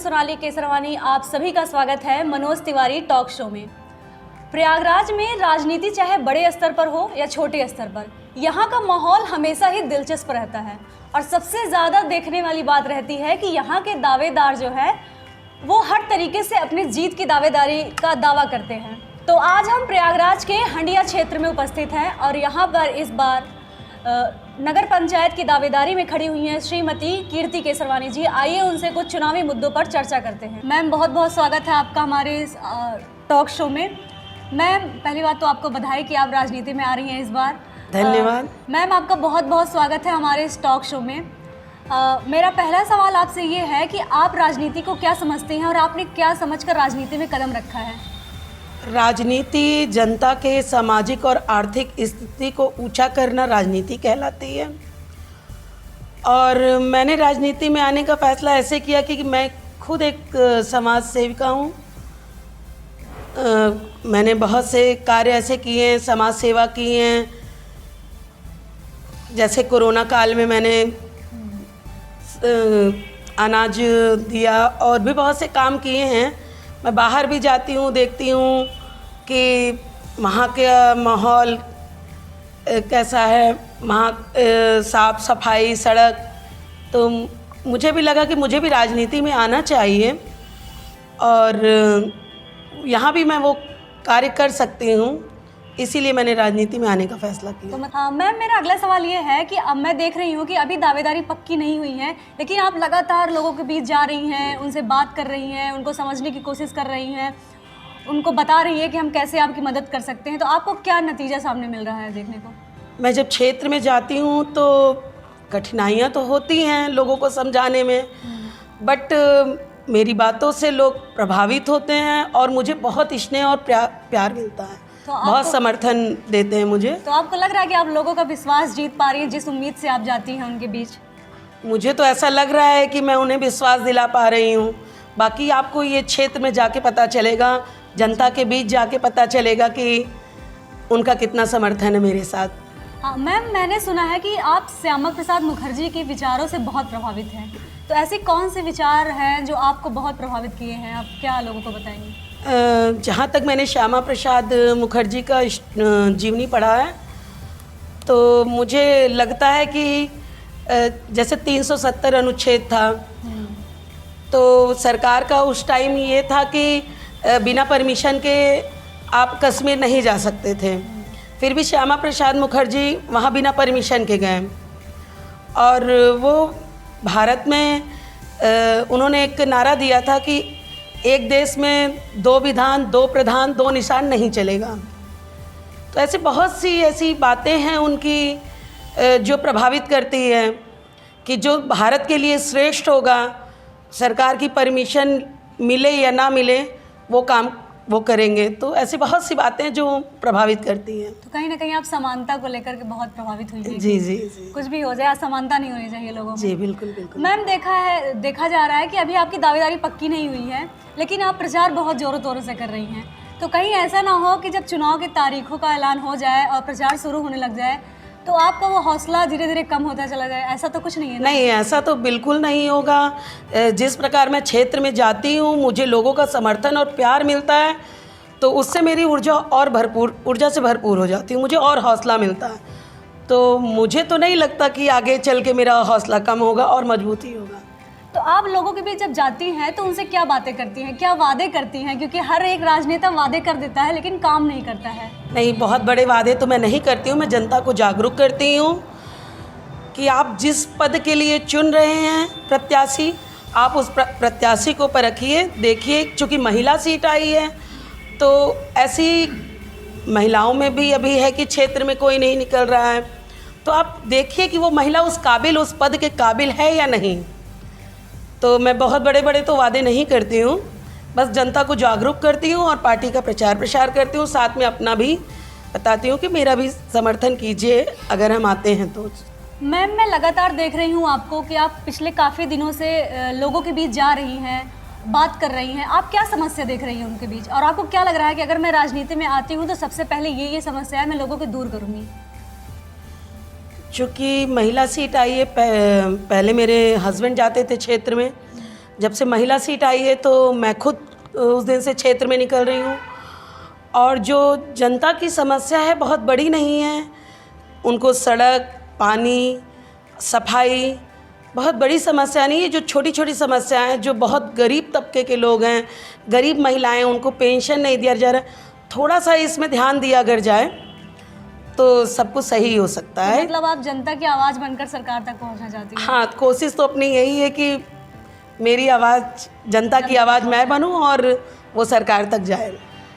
सोनाली केसरवानी, आप सभी का स्वागत है मनोज तिवारी टॉक शो में। प्रयागराज में राजनीति चाहे बड़े स्तर पर हो या छोटे स्तर पर, यहाँ का माहौल हमेशा ही दिलचस्प रहता है और सबसे ज़्यादा देखने वाली बात रहती है कि यहाँ के दावेदार जो है वो हर तरीके से अपनी जीत की दावेदारी का दावा करते हैं। तो आज हम प्रयागराज के हंडिया क्षेत्र में उपस्थित हैं और यहाँ पर इस बार नगर पंचायत की दावेदारी में खड़ी हुई हैं श्रीमती कीर्ति केसरवानी जी। आइए उनसे कुछ चुनावी मुद्दों पर चर्चा करते हैं। मैम, बहुत बहुत स्वागत है आपका हमारे इस टॉक शो में। मैम, पहली बात तो आपको बधाई कि आप राजनीति में आ रही हैं इस बार। धन्यवाद। मैम, आपका बहुत बहुत स्वागत है हमारे इस टॉक शो में। मेरा पहला सवाल आपसे ये है कि आप राजनीति को क्या समझते हैं और आपने क्या समझकर राजनीति में कदम रखा है? राजनीति जनता के सामाजिक और आर्थिक स्थिति को ऊंचा करना राजनीति कहलाती है। और मैंने राजनीति में आने का फैसला ऐसे किया कि मैं खुद एक समाज सेविका हूँ। मैंने बहुत से कार्य ऐसे किए हैं, समाज सेवा की हैं। जैसे कोरोना काल में मैंने अनाज दिया और भी बहुत से काम किए हैं। मैं बाहर भी जाती हूँ, देखती हूँ कि वहाँ का माहौल कैसा है, वहाँ साफ सफाई, सड़क। तो मुझे भी लगा कि मुझे भी राजनीति में आना चाहिए और यहाँ भी मैं वो कार्य कर सकती हूँ, इसीलिए मैंने राजनीति में आने का फैसला किया। तो मैम, मेरा अगला सवाल ये है कि अब मैं देख रही हूँ कि अभी दावेदारी पक्की नहीं हुई है, लेकिन आप लगातार लोगों के बीच जा रही हैं, उनसे बात कर रही हैं, उनको समझने की कोशिश कर रही हैं, उनको बता रही है कि हम कैसे आपकी मदद कर सकते हैं। तो आपको क्या नतीजा सामने मिल रहा है देखने को? मैं जब क्षेत्र में जाती हूँ तो कठिनाइयाँ तो होती हैं लोगों को समझाने में, बट मेरी बातों से लोग प्रभावित होते हैं और मुझे बहुत स्नेह और प्यार मिलता है। तो बहुत समर्थन देते हैं मुझे। तो आपको लग रहा है कि आप लोगों का विश्वास जीत पा रही हैं जिस उम्मीद से आप जाती हैं उनके बीच? मुझे तो ऐसा लग रहा है कि मैं उन्हें विश्वास दिला पा रही हूँ। बाकी आपको ये क्षेत्र में जाके पता चलेगा, जनता के बीच जाके पता चलेगा कि उनका कितना समर्थन है मेरे साथ। हाँ मैम, मैंने सुना है कि आप श्यामा प्रसाद मुखर्जी के विचारों से बहुत प्रभावित हैं। तो ऐसे कौन से विचार हैं जो आपको बहुत प्रभावित किए हैं? आप क्या लोगों को बताएंगे? जहाँ तक मैंने श्यामा प्रसाद मुखर्जी का जीवनी पढ़ा है तो मुझे लगता है कि जैसे 370 अनुच्छेद था, तो सरकार का उस टाइम ये था कि बिना परमिशन के आप कश्मीर नहीं जा सकते थे। फिर भी श्यामा प्रसाद मुखर्जी वहाँ बिना परमिशन के गए और वो भारत में उन्होंने एक नारा दिया था कि एक देश में 2 विधान, 2 प्रधान, 2 निशान नहीं चलेगा। तो ऐसे बहुत सी ऐसी बातें हैं उनकी जो प्रभावित करती है कि जो भारत के लिए श्रेष्ठ होगा, सरकार की परमिशन मिले या ना मिले, वो काम वो करेंगे। तो ऐसी बहुत सी बातें जो प्रभावित करती हैं। तो कहीं ना कहीं आप समानता को लेकर के बहुत प्रभावित हुई हैं? जी जी जी। कुछ भी हो जाए, असमानता नहीं होनी चाहिए लोगों में। जी बिल्कुल बिल्कुल। मैम, देखा जा रहा है कि अभी आपकी दावेदारी पक्की नहीं हुई है, लेकिन आप प्रचार बहुत ज़ोरों तोरों से कर रही हैं। तो कहीं ऐसा ना हो कि जब चुनाव की तारीखों का ऐलान हो जाए और प्रचार शुरू होने लग जाए तो आपका वो हौसला धीरे धीरे कम होता चला जाए? ऐसा तो कुछ नहीं है ना? नहीं, ऐसा तो बिल्कुल नहीं होगा। जिस प्रकार मैं क्षेत्र में जाती हूँ, मुझे लोगों का समर्थन और प्यार मिलता है, तो उससे मेरी ऊर्जा से भरपूर हो जाती हूँ, मुझे और हौसला मिलता है। तो मुझे तो नहीं लगता कि आगे चल के मेरा हौसला कम होगा और मजबूती होगा। तो आप लोगों के बीच जब जाती हैं तो उनसे क्या बातें करती हैं, क्या वादे करती हैं? क्योंकि हर एक राजनेता वादे कर देता है लेकिन काम नहीं करता है। नहीं, बहुत बड़े वादे तो मैं नहीं करती हूँ। मैं जनता को जागरूक करती हूँ कि आप जिस पद के लिए चुन रहे हैं प्रत्याशी, आप उस प्रत्याशी को परखिए, देखिए। चूँकि महिला सीट आई है तो ऐसी महिलाओं में भी अभी है कि क्षेत्र में कोई नहीं निकल रहा है, तो आप देखिए कि वो महिला उस पद के काबिल है या नहीं। तो मैं बहुत बड़े बड़े तो वादे नहीं करती हूँ, बस जनता को जागरूक करती हूँ और पार्टी का प्रचार प्रसार करती हूँ। साथ में अपना भी बताती हूँ कि मेरा भी समर्थन कीजिए अगर हम आते हैं तो। मैम, मैं लगातार देख रही हूँ आपको कि आप पिछले काफ़ी दिनों से लोगों के बीच जा रही हैं, बात कर रही हैं। आप क्या समस्या देख रही हैं उनके बीच, और आपको क्या लग रहा है कि अगर मैं राजनीति में आती हूँ तो सबसे पहले ये समस्या है मैं लोगों को दूर करूँगी? चूँकि महिला सीट आई है, पहले मेरे हस्बैंड जाते थे क्षेत्र में, जब से महिला सीट आई है तो मैं खुद उस दिन से क्षेत्र में निकल रही हूँ। और जो जनता की समस्या है बहुत बड़ी नहीं है, उनको सड़क, पानी, सफाई बहुत बड़ी समस्या नहीं है। जो छोटी छोटी समस्याएं हैं, जो बहुत गरीब तबके के लोग हैं, गरीब महिलाएं, उनको पेंशन नहीं दिया जा रहा, थोड़ा सा इसमें ध्यान दिया अगर जाए तो सब कुछ सही हो सकता है। मतलब आप जनता की आवाज़ बनकर सरकार तक पहुंचना चाहती हैं? हाँ, कोशिश तो अपनी यही है कि मेरी आवाज़, जनता की आवाज़ मैं बनूं और वो सरकार तक जाए।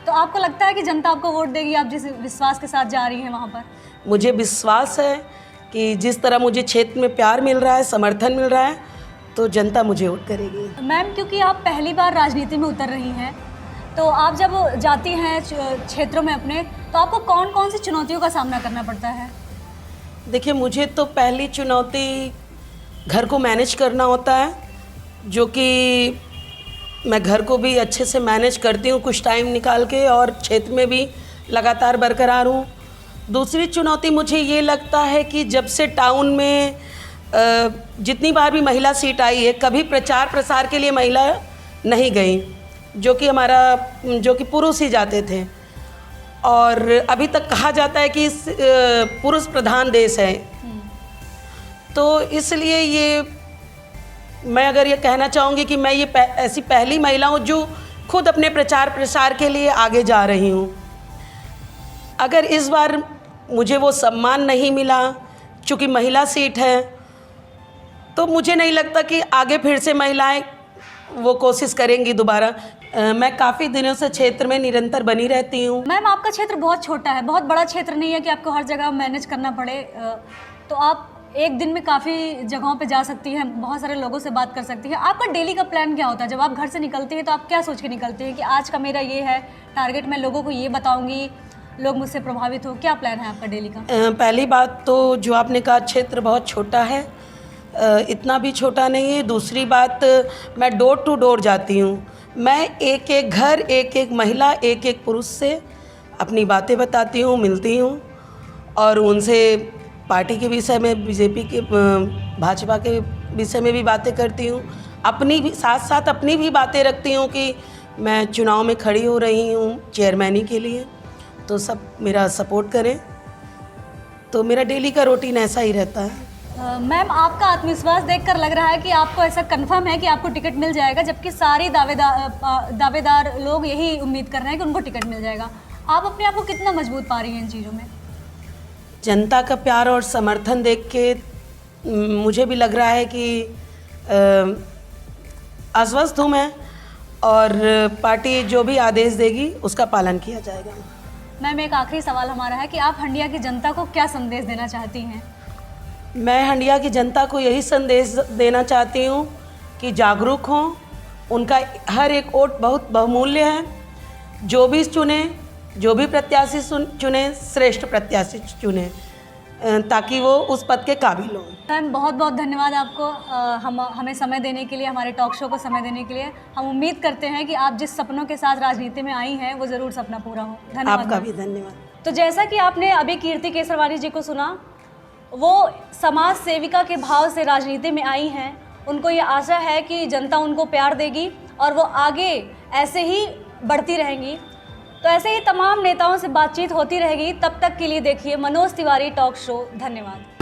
तो आपको लगता है कि जनता आपको वोट देगी, आप जिस विश्वास के साथ जा रही हैं वहाँ पर? मुझे विश्वास है कि जिस तरह मुझे क्षेत्र में प्यार मिल रहा है, समर्थन मिल रहा है, तो जनता मुझे वोट करेगी। मैम, क्योंकि आप पहली बार राजनीति में उतर रही हैं, तो आप जब जाती हैं क्षेत्रों में अपने, तो आपको कौन कौन सी चुनौतियों का सामना करना पड़ता है? देखिए, मुझे तो पहली चुनौती घर को मैनेज करना होता है, जो कि मैं घर को भी अच्छे से मैनेज करती हूँ कुछ टाइम निकाल के, और क्षेत्र में भी लगातार बरकरार हूँ। दूसरी चुनौती मुझे ये लगता है कि जब से टाउन में जितनी बार भी महिला सीट आई है, कभी प्रचार प्रसार के लिए महिला नहीं गई, जो कि पुरुष ही जाते थे। और अभी तक कहा जाता है कि इस पुरुष प्रधान देश है, तो इसलिए ये मैं अगर ये कहना चाहूँगी कि मैं ये ऐसी पहली महिला हूँ जो खुद अपने प्रचार प्रसार के लिए आगे जा रही हूँ। अगर इस बार मुझे वो सम्मान नहीं मिला, चूँकि महिला सीट है, तो मुझे नहीं लगता कि आगे फिर से महिलाएं वो कोशिश करेंगी दोबारा। मैं काफ़ी दिनों से क्षेत्र में निरंतर बनी रहती हूँ। मैम, आपका क्षेत्र बहुत छोटा है, बहुत बड़ा क्षेत्र नहीं है कि आपको हर जगह मैनेज करना पड़े, तो आप एक दिन में काफ़ी जगहों पे जा सकती हैं, बहुत सारे लोगों से बात कर सकती हैं। आपका डेली का प्लान क्या होता है? जब आप घर से निकलती हैं तो आप क्या सोच के निकलती हैं कि आज का मेरा ये है टारगेट, मैं लोगों को ये बताऊंगी, लोग मुझसे प्रभावित हो? क्या प्लान है आपका डेली का? पहली बात तो जो आपने कहा, क्षेत्र बहुत छोटा है, इतना भी छोटा नहीं है। दूसरी बात, मैं डोर टू डोर जाती हूँ। मैं एक एक घर, एक एक महिला, एक एक पुरुष से अपनी बातें बताती हूँ, मिलती हूँ, और उनसे पार्टी के विषय में, बीजेपी के, भाजपा के विषय में भी बातें करती हूँ। अपनी भी साथ साथ अपनी भी बातें रखती हूँ कि मैं चुनाव में खड़ी हो रही हूँ चेयरमैनी के लिए, तो सब मेरा सपोर्ट करें। तो मेरा डेली का रूटीन ऐसा ही रहता है। मैम, आपका आत्मविश्वास देखकर लग रहा है कि आपको ऐसा कंफर्म है कि आपको टिकट मिल जाएगा, जबकि सारी दावेदार लोग यही उम्मीद कर रहे हैं कि उनको टिकट मिल जाएगा। आप अपने आप को कितना मजबूत पा रही हैं इन चीज़ों में? जनता का प्यार और समर्थन देख के मुझे भी लग रहा है कि आश्वस्त हूँ मैं, और पार्टी जो भी आदेश देगी उसका पालन किया जाएगा। मैम, एक आखिरी सवाल हमारा है कि आप हंडिया की जनता को क्या संदेश देना चाहती हैं? मैं हंडिया की जनता को यही संदेश देना चाहती हूँ कि जागरूक हों, उनका हर एक वोट बहुत बहुमूल्य है। जो भी चुने, जो भी प्रत्याशी चुने, श्रेष्ठ प्रत्याशी चुने, ताकि वो उस पद के काबिल हों। मैम, बहुत बहुत धन्यवाद आपको हमें समय देने के लिए, हमारे टॉक शो को समय देने के लिए। हम उम्मीद करते हैं कि आप जिस सपनों के साथ राजनीति में आई हैं वो ज़रूर सपना पूरा हो। धन्यवाद। आपका भी धन्यवाद। तो जैसा कि आपने अभी कीर्ति केसरवानी जी को सुना, वो समाज सेविका के भाव से राजनीति में आई हैं। उनको ये आशा है कि जनता उनको प्यार देगी और वो आगे ऐसे ही बढ़ती रहेंगी। तो ऐसे ही तमाम नेताओं से बातचीत होती रहेगी। तब तक के लिए देखिए मनोज तिवारी टॉक शो। धन्यवाद।